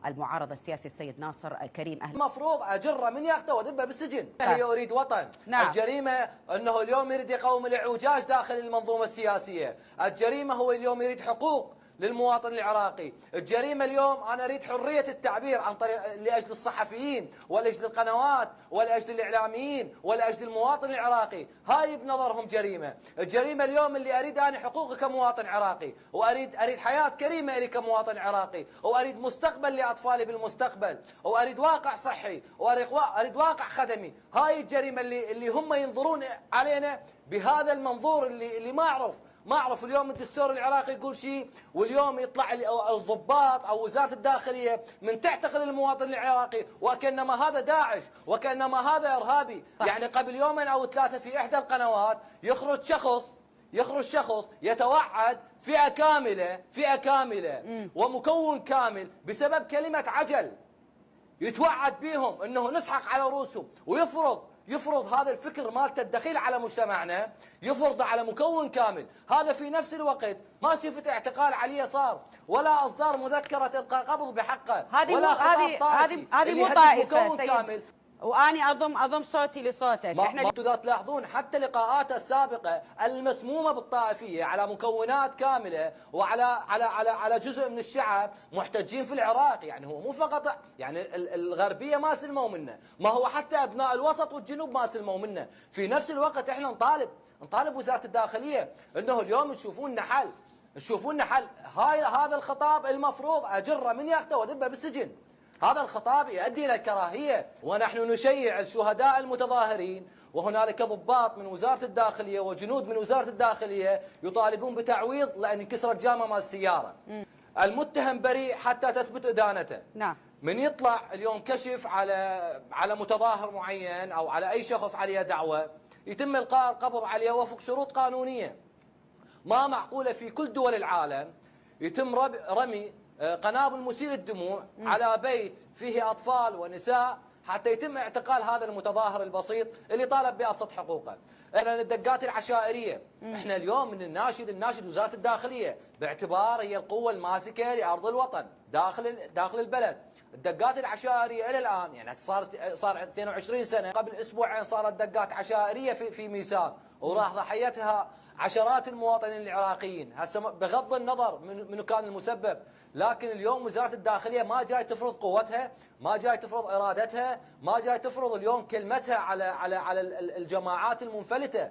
المعارض السياسي السيد ناصر كريم أهل. المفروض اجره من يخته وادبه بالسجن. هي يريد وطن. نعم. الجريمه انه اليوم يريد يقوم الاعوجاج داخل المنظومه السياسيه، الجريمه هو اليوم يريد حقوق للمواطن العراقي، الجريمه اليوم انا اريد حريه التعبير عن طريق لاجل الصحفيين ولاجل القنوات ولاجل الاعلاميين ولاجل المواطن العراقي، هاي بنظرهم جريمه، الجريمه اليوم اللي اريد انا حقوقي كمواطن عراقي، واريد حياه كريمه لي كمواطن عراقي، واريد مستقبل لاطفالي بالمستقبل، واريد واقع صحي، واريد واقع خدمي، هاي الجريمه اللي هم ينظرون علينا بهذا المنظور اللي ما اعرف اليوم الدستور العراقي يقول شيء، واليوم يطلع الضباط او وزاره الداخليه من تعتقل المواطن العراقي وكانما هذا داعش وكانما هذا ارهابي. يعني قبل يومين او ثلاثه في احدى القنوات يخرج شخص يتوعد فئه كامله ومكون كامل بسبب كلمه عجل، يتوعد بهم انه نسحق على رؤوسهم، ويفرض هذا الفكر مالته الدخيل على مجتمعنا، يفرضه على مكون كامل. هذا في نفس الوقت ما شفت اعتقال عليه صار، ولا اصدار مذكره القاء قبض بحقه، ولا خطاب طائفي. هذه مو طائفه سيد كامل. واني اضم صوتي لصوتك. احنا اذا تلاحظون حتى لقاءاته السابقه المسمومه بالطائفيه على مكونات كامله وعلى على على على جزء من الشعب محتجين في العراق، يعني هو مو فقط يعني الغربيه ما سلموا منه، ما هو حتى ابناء الوسط والجنوب ما سلموا منه. في نفس الوقت احنا نطالب وزاره الداخليه انه اليوم تشوفون حل. هذا الخطاب المفروض اجره من يخته وادبه بالسجن. هذا الخطاب يؤدي الى الكراهيه، ونحن نشيع الشهداء المتظاهرين، وهنالك ضباط من وزاره الداخليه وجنود من وزاره الداخليه يطالبون بتعويض لان انكسرت جامه مال السياره. المتهم بريء حتى تثبت ادانته. نعم. من يطلع اليوم كشف على متظاهر معين او على اي شخص عليه دعوه، يتم القاء القبض عليه وفق شروط قانونيه. ما معقوله في كل دول العالم يتم رمي قنابل مسيل الدموع على بيت فيه أطفال ونساء حتى يتم اعتقال هذا المتظاهر البسيط اللي طالب بأبسط حقوقه. احنا الدقات العشائرية، احنا اليوم من الناشد وزارة الداخلية باعتبار هي القوة الماسكة لأرض الوطن داخل البلد. الدقات العشائرية إلى الآن يعني صار 22 سنة، قبل أسبوعين صارت دقات عشائرية في ميسان وراح ضحيتها عشرات المواطنين العراقيين. هسه بغض النظر منو كان المسبب، لكن اليوم وزارة الداخلية ما جاي تفرض قوتها، ما جاي تفرض إرادتها، ما جاي تفرض اليوم كلمتها على الجماعات المنفلتة.